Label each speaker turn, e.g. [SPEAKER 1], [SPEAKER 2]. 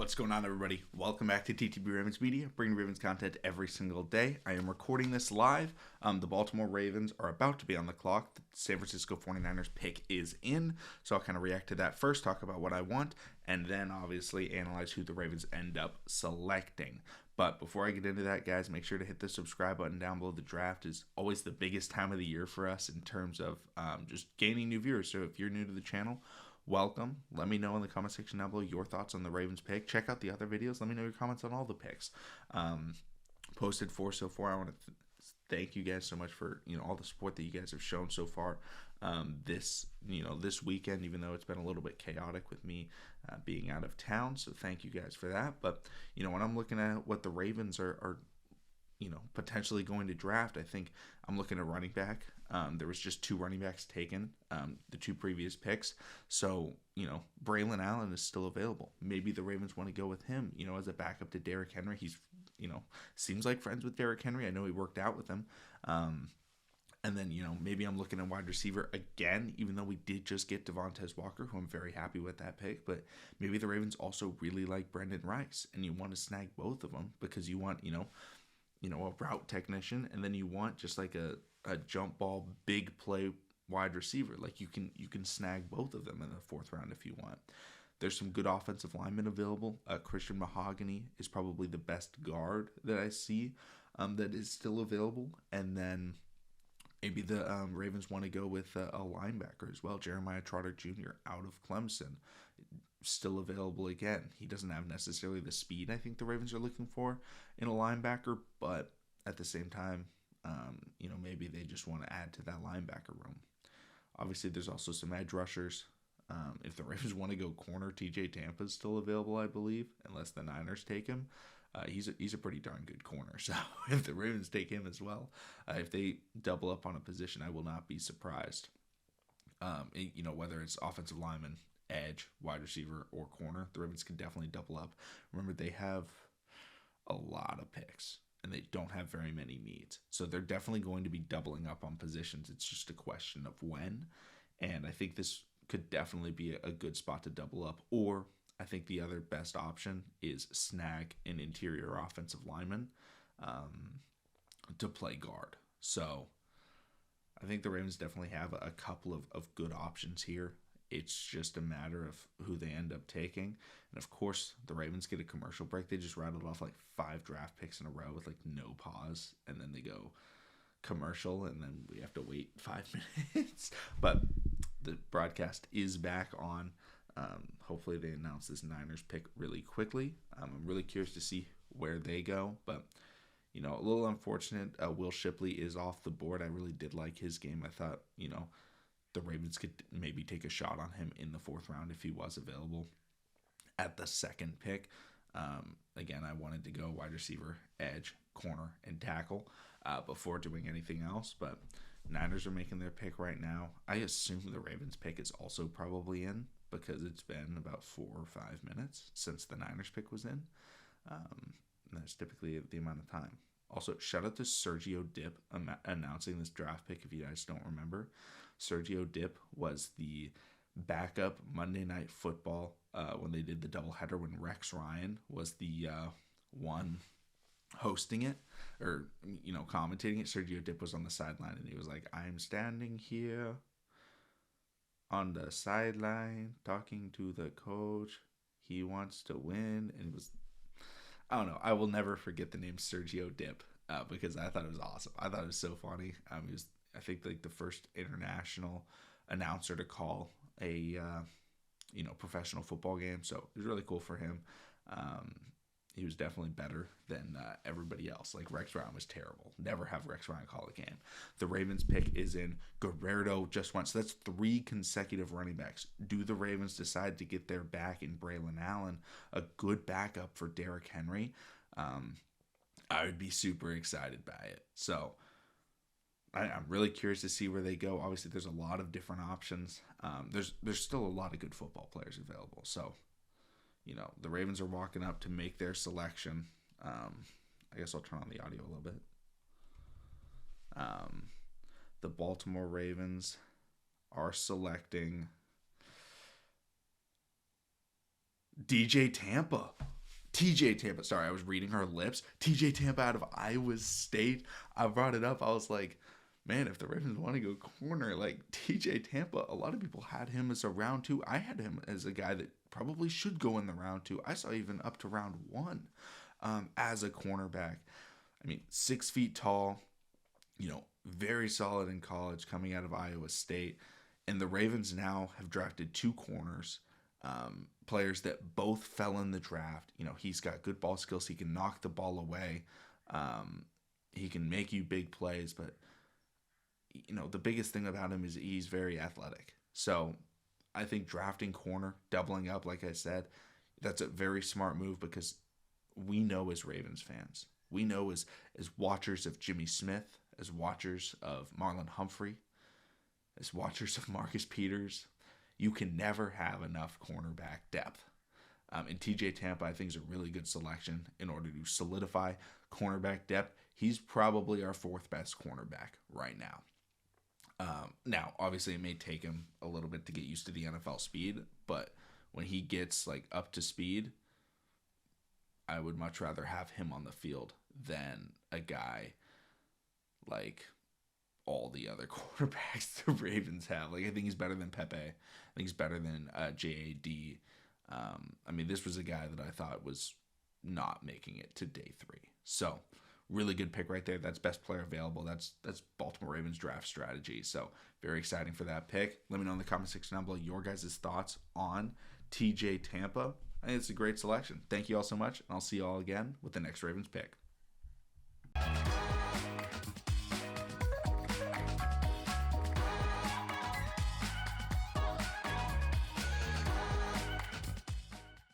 [SPEAKER 1] What's going on, everybody? Welcome back to TTB Ravens Media, bringing Ravens content every single day. I am recording this live. The Baltimore Ravens are about to be on the clock. The San Francisco 49ers pick is in, so I'll kind of react to that first, talk about what I want, and then obviously analyze who the Ravens end up selecting. But before I get into that, guys, make sure to hit the subscribe button down below. The draft is always the biggest time of the year for us in terms of just gaining new viewers. So if you're new to the channel, welcome. Let me know in the comment section down below your thoughts on the Ravens pick. Check out the other videos. Let me know your comments on all the picks. Posted for so far. I want to thank you guys so much for all the support that you guys have shown so far. This weekend, even though it's been a little bit chaotic with me being out of town. So thank you guys for that. But when I'm looking at what the Ravens are potentially going to draft, I think I'm looking at running back. There was just 2 running backs taken, the 2 previous picks. So, Braylon Allen is still available. Maybe the Ravens want to go with him, as a backup to Derrick Henry. He's, seems like friends with Derrick Henry. I know he worked out with him. And then, maybe I'm looking at wide receiver again, even though we did just get Devontae Walker, who I'm very happy with that pick. But maybe the Ravens also really like Brendan Rice, and you want to snag both of them because you want, a route technician, and then you want just like a jump ball, big play wide receiver. Like you can snag both of them in the 4th round if you want. There's some good offensive linemen available. Christian Mahogany is probably the best guard that I see that is still available. And then maybe the Ravens want to go with a linebacker as well. Jeremiah Trotter Jr. out of Clemson, still available again. He doesn't have necessarily the speed I think the Ravens are looking for in a linebacker, but at the same time, maybe they just want to add to that linebacker room. Obviously, there's also some edge rushers. If the Ravens want to go corner, TJ Tampa is still available, I believe, unless the Niners take him. He's a pretty darn good corner. So if the Ravens take him as well, if they double up on a position, I will not be surprised. Whether it's offensive lineman, edge, wide receiver, or corner, the Ravens can definitely double up. Remember, they have a lot of picks, and they don't have very many needs. So they're definitely going to be doubling up on positions. It's just a question of when. And I think this could definitely be a good spot to double up. Or I think the other best option is snag an interior offensive lineman to play guard. So I think the Ravens definitely have a couple of good options here. It's just a matter of who they end up taking. And of course, the Ravens get a commercial break. They just rattled off like 5 draft picks in a row with like no pause. And then they go commercial, and then we have to wait 5 minutes. But the broadcast is back on. Hopefully they announce this Niners pick really quickly. I'm really curious to see where they go. But, a little unfortunate. Will Shipley is off the board. I really did like his game. I thought, the Ravens could maybe take a shot on him in the 4th round if he was available at the 2nd pick. Again, I wanted to go wide receiver, edge, corner, and tackle before doing anything else. But Niners are making their pick right now. I assume the Ravens pick is also probably in because it's been about 4 or 5 minutes since the Niners pick was in. That's typically the amount of time. Also, shout out to Sergio Dip announcing this draft pick if you guys don't remember. Sergio Dip was the backup Monday Night Football when they did the doubleheader when Rex Ryan was the one hosting it or, commentating it. Sergio Dip was on the sideline and he was like, "I'm standing here on the sideline talking to the coach. He wants to win." And it was, I don't know. I will never forget the name Sergio Dip because I thought it was awesome. I thought it was so funny. He was, I think, like the first international announcer to call a professional football game. So it was really cool for him. He was definitely better than everybody else. Like Rex Ryan was terrible. Never have Rex Ryan call a game. The Ravens pick is in. Guerrero just went. So that's 3 consecutive running backs. Do the Ravens decide to get their back in Braylon Allen, a good backup for Derrick Henry? I would be super excited by it. So I'm really curious to see where they go. Obviously, there's a lot of different options. There's still a lot of good football players available. So, the Ravens are walking up to make their selection. I guess I'll turn on the audio a little bit. The Baltimore Ravens are selecting DJ Tampa. TJ Tampa. Sorry, I was reading her lips. TJ Tampa out of Iowa State. I brought it up. I was like, man, if the Ravens want to go corner, like TJ Tampa, a lot of people had him as a round 2. I had him as a guy that probably should go in the round 2. I saw even up to round 1 as a cornerback. I mean, 6 feet tall, very solid in college coming out of Iowa State. And the Ravens now have drafted 2 corners, players that both fell in the draft. He's got good ball skills. He can knock the ball away. He can make you big plays, but the biggest thing about him is he's very athletic. So I think drafting corner, doubling up, like I said, that's a very smart move because we know as Ravens fans, we know as watchers of Jimmy Smith, as watchers of Marlon Humphrey, as watchers of Marcus Peters, you can never have enough cornerback depth. And TJ Tampa, I think, is a really good selection in order to solidify cornerback depth. He's probably our 4th best cornerback right now. Now, obviously, it may take him a little bit to get used to the NFL speed, but when he gets up to speed, I would much rather have him on the field than a guy like all the other quarterbacks the Ravens have. I think he's better than Pepe. I think he's better than JAD. I mean, this was a guy that I thought was not making it to day 3. So, really good pick right there. That's best player available. That's Baltimore Ravens draft strategy. So, very exciting for that pick. Let me know in the comment section down below your guys' thoughts on TJ Tampa. I think it's a great selection. Thank you all so much, and I'll see you all again with the next Ravens pick.